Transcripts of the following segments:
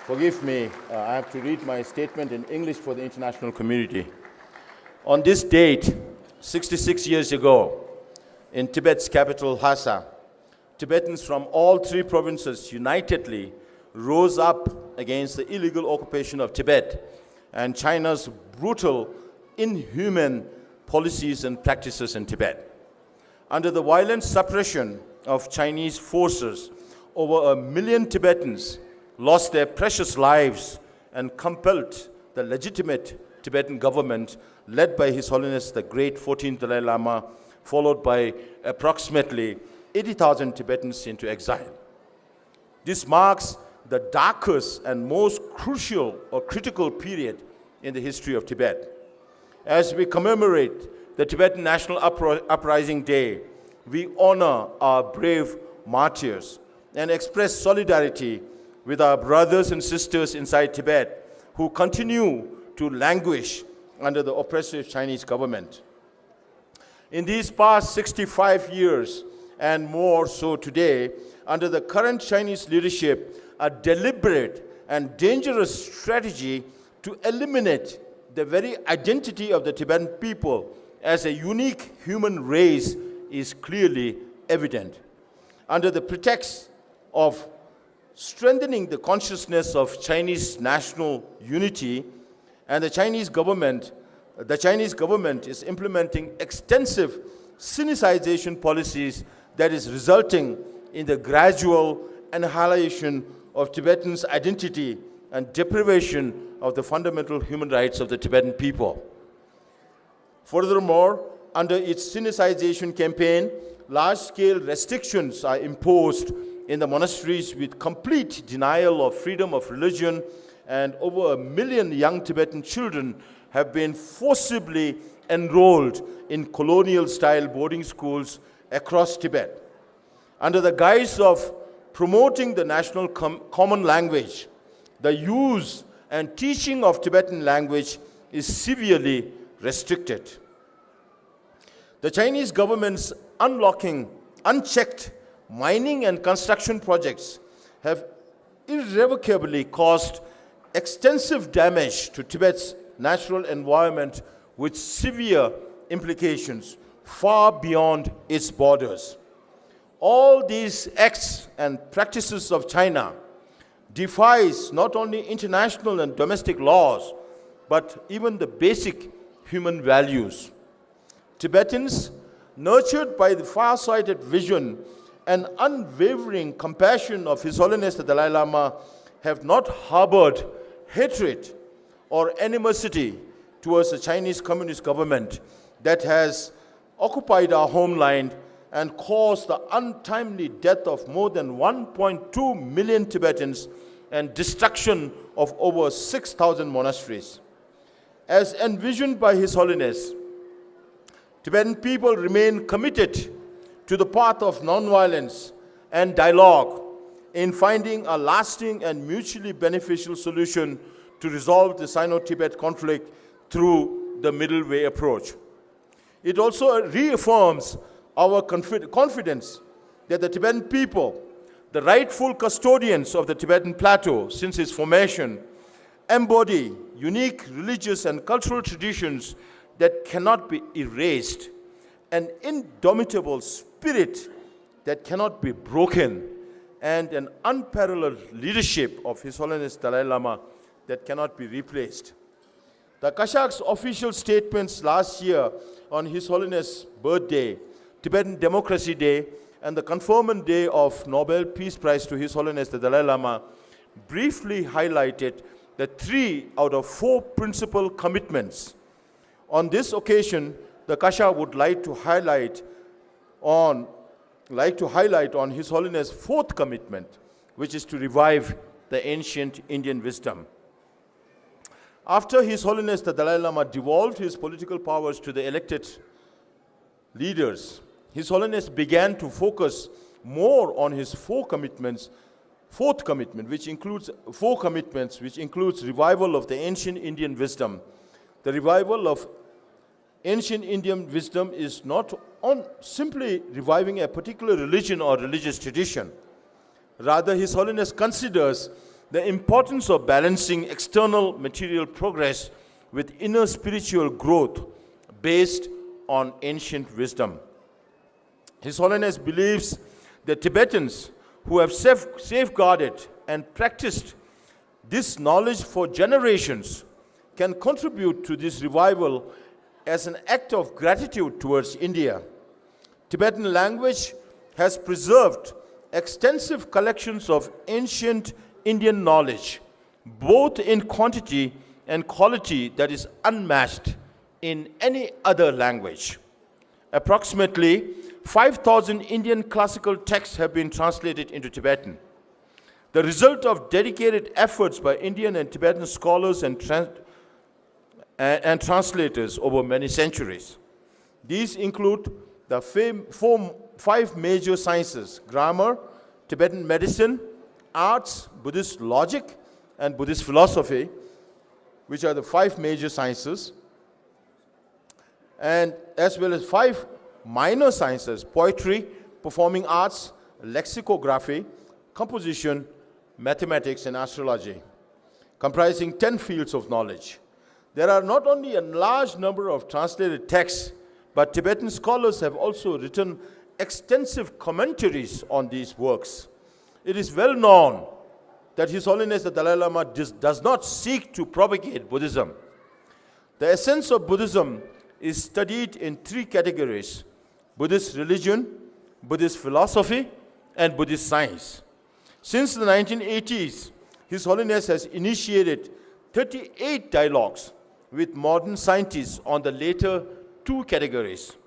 Forgive me, I have to read my statement in English for the international community. On this date, 66 years ago, in Tibet's capital, Lhasa, Tibetans from all three provinces unitedly rose up against the illegal occupation of Tibet and China's brutal, inhuman policies and practices in Tibet. Under the violent suppression of Chinese forces, over 1 million Tibetans lost their precious lives and compelled the legitimate Tibetan government, led by His Holiness the Great 14th Dalai Lama, followed by approximately 80,000 Tibetans, into exile. This marks the darkest and most crucial or critical period in the history of Tibet. As we commemorate the Tibetan National Uprising Day, we honor our brave martyrs and express solidarity with our brothers and sisters inside Tibet who continue to languish under the oppressive Chinese government. In these past 65 years and more so today, under the current Chinese leadership, a deliberate and dangerous strategy to eliminate the very identity of the Tibetan people as a unique human race is clearly evident. Under the pretext of strengthening the consciousness of Chinese national unity, and the Chinese government is implementing extensive sinicization policies that is resulting in the gradual annihilation of Tibetans' identity and deprivation of the fundamental human rights of the Tibetan people. Furthermore, under its sinicization campaign, large-scale restrictions are imposed in the monasteries with complete denial of freedom of religion, and over 1 million young Tibetan children have been forcibly enrolled in colonial-style boarding schools across Tibet. Under the guise of promoting the national common language, the use and teaching of Tibetan language is severely restricted. The Chinese government's unchecked mining and construction projects have irrevocably caused extensive damage to Tibet's natural environment with severe implications far beyond its borders. All these acts and practices of China defies not only international and domestic laws, but even the basic human values. Tibetans, nurtured by the far-sighted vision and unwavering compassion of His Holiness the Dalai Lama, have not harbored hatred or animosity towards the Chinese Communist government that has occupied our homeland and caused the untimely death of more than 1.2 million Tibetans and destruction of over 6,000 monasteries. As envisioned by His Holiness, Tibetan people remain committed to the path of nonviolence and dialogue in finding a lasting and mutually beneficial solution to resolve the Sino-Tibet conflict through the middle way approach. It also reaffirms our confidence that the Tibetan people, the rightful custodians of the Tibetan plateau since its formation, embody unique religious and cultural traditions that cannot be erased, an indomitable spirit that cannot be broken, and an unparalleled leadership of His Holiness Dalai Lama that cannot be replaced. The Kashak's official statements last year on His Holiness' birthday, Tibetan Democracy Day, and the conferment day of Nobel Peace Prize to His Holiness the Dalai Lama briefly highlighted the 3 out of 4 principal commitments. On this occasion, the Kasha would like to highlight on His Holiness' 4th commitment, which is to revive the ancient Indian wisdom. After His Holiness the Dalai Lama devolved his political powers to the elected leaders, His Holiness began to focus more on his 4th commitment, which includes revival of the ancient Indian wisdom. The revival of ancient Indian wisdom is not on simply reviving a particular religion or religious tradition. Rather, His Holiness considers the importance of balancing external material progress with inner spiritual growth based on ancient wisdom. His Holiness believes that Tibetans who have safeguarded and practiced this knowledge for generations can contribute to this revival as an act of gratitude towards India. Tibetan language has preserved extensive collections of ancient Indian knowledge, both in quantity and quality that is unmatched in any other language. Approximately 5,000 Indian classical texts have been translated into Tibetan, the result of dedicated efforts by Indian and Tibetan scholars and translators over many centuries. These include the five major sciences: grammar, Tibetan medicine, arts, Buddhist logic, and Buddhist philosophy, which are the five major sciences, and as well as five minor sciences: poetry, performing arts, lexicography, composition, mathematics, and astrology, comprising 10 fields of knowledge. There are not only a large number of translated texts, but Tibetan scholars have also written extensive commentaries on these works. It is well known that His Holiness the Dalai Lama does not seek to propagate Buddhism. The essence of Buddhism is studied in three categories: Buddhist religion, Buddhist philosophy, and Buddhist science. Since the 1980s, His Holiness has initiated 38 dialogues with modern scientists on the later two categories.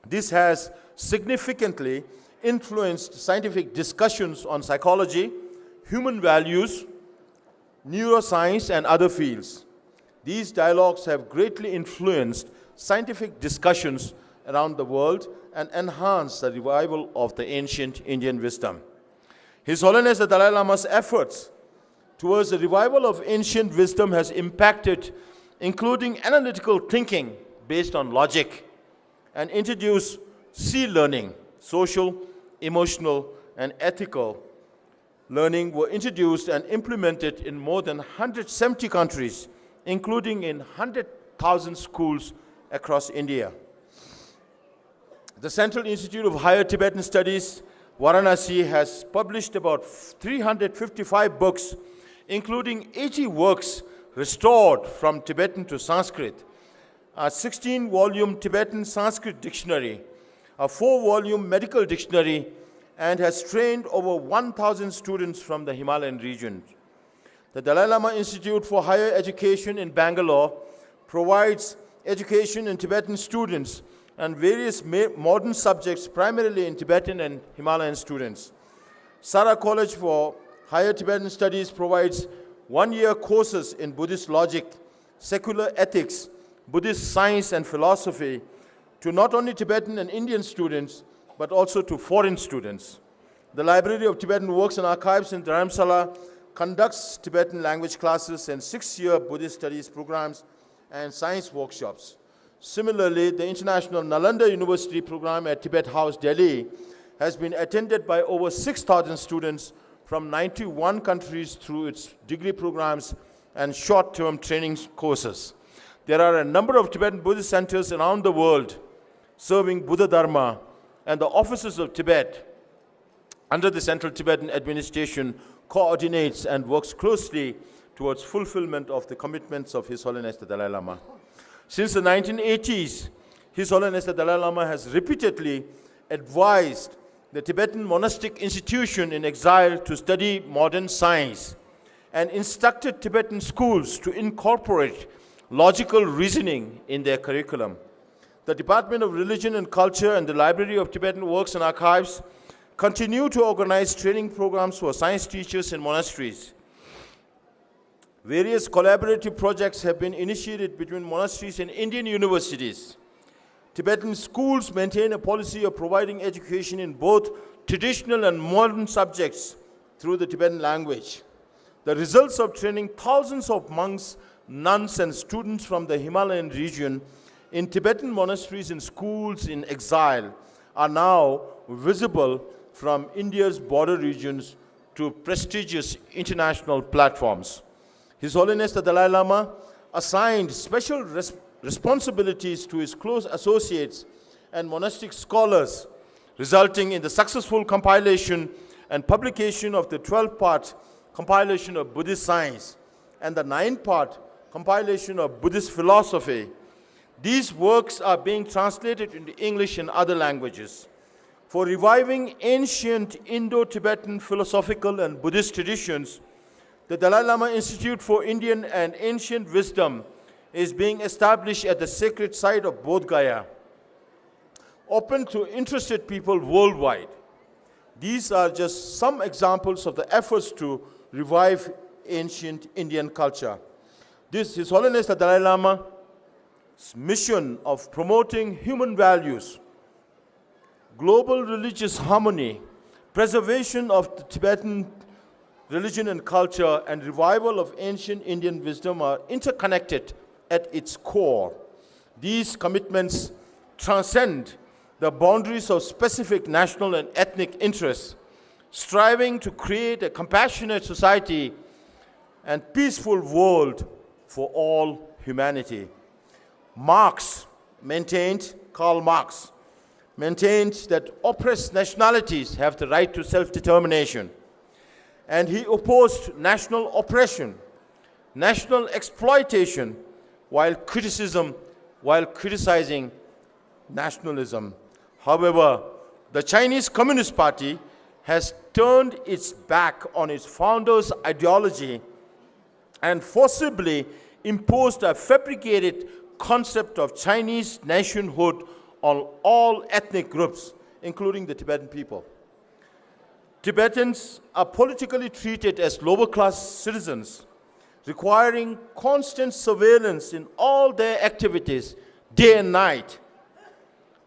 This has significantly influenced scientific discussions on psychology, human values, neuroscience, and other fields. These dialogues have greatly influenced scientific discussions around the world and enhanced the revival of the ancient Indian wisdom. His Holiness the Dalai Lama's efforts towards the revival of ancient wisdom has impacted, including analytical thinking based on logic, and introduced C-learning, social, emotional, and ethical learning were introduced and implemented in more than 170 countries, including in 100,000 schools across India. The Central Institute of Higher Tibetan Studies, Varanasi, has published about 355 books, including 80 works restored from Tibetan to Sanskrit, a 16-volume Tibetan Sanskrit dictionary, a 4-volume medical dictionary, and has trained over 1,000 students from the Himalayan region. The Dalai Lama Institute for Higher Education in Bangalore provides education in Tibetan students and various modern subjects, primarily in Tibetan and Himalayan students. Sara College for Higher Tibetan Studies provides one-year courses in Buddhist logic, secular ethics, Buddhist science and philosophy to not only Tibetan and Indian students, but also to foreign students. The Library of Tibetan Works and Archives in Dharamsala conducts Tibetan language classes and 6-year Buddhist studies programs and science workshops. Similarly, the International Nalanda University program at Tibet House, Delhi, has been attended by over 6,000 students from 91 countries through its degree programs and short-term training courses. There are a number of Tibetan Buddhist centers around the world serving Buddha Dharma, and the offices of Tibet under the Central Tibetan Administration coordinates and works closely towards fulfillment of the commitments of His Holiness the Dalai Lama. Since the 1980s, His Holiness the Dalai Lama has repeatedly advised the Tibetan monastic institution in exile to study modern science and instructed Tibetan schools to incorporate logical reasoning in their curriculum. The Department of Religion and Culture and the Library of Tibetan Works and Archives continue to organize training programs for science teachers in monasteries. Various collaborative projects have been initiated between monasteries and Indian universities. Tibetan schools maintain a policy of providing education in both traditional and modern subjects through the Tibetan language. The results of training thousands of monks, nuns, and students from the Himalayan region in Tibetan monasteries and schools in exile are now visible from India's border regions to prestigious international platforms. His Holiness the Dalai Lama assigned special responsibilities to his close associates and monastic scholars, resulting in the successful compilation and publication of the 12-part compilation of Buddhist science and the 9-part compilation of Buddhist philosophy. These works are being translated into English and other languages. For reviving ancient Indo-Tibetan philosophical and Buddhist traditions, the Dalai Lama Institute for Indian and Ancient Wisdom is being established at the sacred site of Bodh Gaya, open to interested people worldwide. These are just some examples of the efforts to revive ancient Indian culture. His Holiness the Dalai Lama's mission of promoting human values, global religious harmony, preservation of the Tibetan religion and culture, and revival of ancient Indian wisdom are interconnected at its core. These commitments transcend the boundaries of specific national and ethnic interests, striving to create a compassionate society and peaceful world for all humanity. Karl Marx maintained that oppressed nationalities have the right to self-determination, and he opposed national oppression, national exploitation, while criticizing nationalism. However, the Chinese Communist Party has turned its back on its founders' ideology and forcibly imposed a fabricated concept of Chinese nationhood on all ethnic groups, including the Tibetan people. Tibetans are politically treated as lower-class citizens, requiring constant surveillance in all their activities, day and night.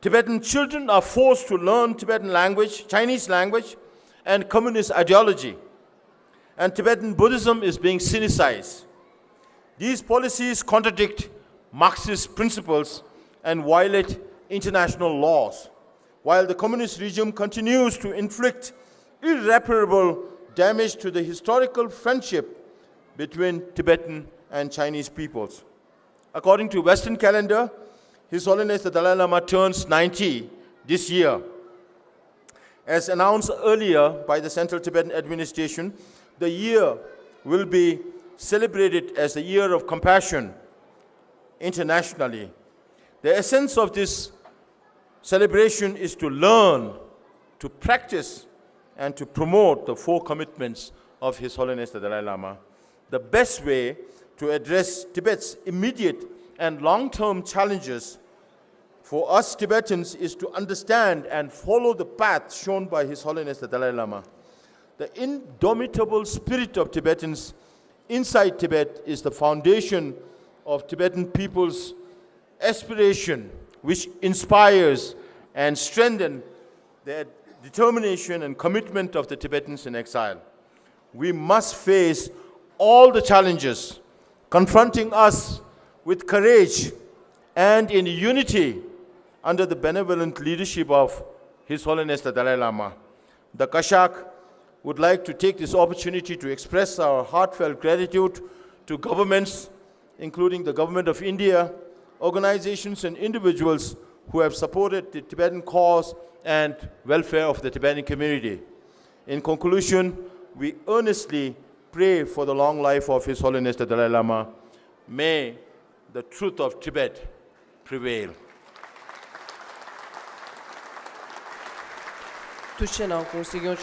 Tibetan children are forced to learn Tibetan language, Chinese language, and communist ideology. And Tibetan Buddhism is being sinicized. These policies contradict Marxist principles and violate international laws, while the communist regime continues to inflict irreparable damage to the historical friendship between Tibetan and Chinese peoples. According to Western calendar, His Holiness the Dalai Lama turns 90 this year. As announced earlier by the Central Tibetan Administration, the year will be celebrated as the Year of Compassion internationally. The essence of this celebration is to learn, to practice, and to promote the 4 commitments of His Holiness the Dalai Lama. The best way to address Tibet's immediate and long-term challenges for us Tibetans is to understand and follow the path shown by His Holiness the Dalai Lama. The indomitable spirit of Tibetans inside Tibet is the foundation of Tibetan people's aspiration, which inspires and strengthens their determination and commitment of the Tibetans in exile. We must face all the challenges confronting us with courage and in unity under the benevolent leadership of His Holiness the Dalai Lama. The Kashak would like to take this opportunity to express our heartfelt gratitude to governments, including the Government of India, organizations and individuals who have supported the Tibetan cause and welfare of the Tibetan community. In conclusion, we earnestly pray for the long life of His Holiness the Dalai Lama. May the truth of Tibet prevail. Touché, non, consigliamo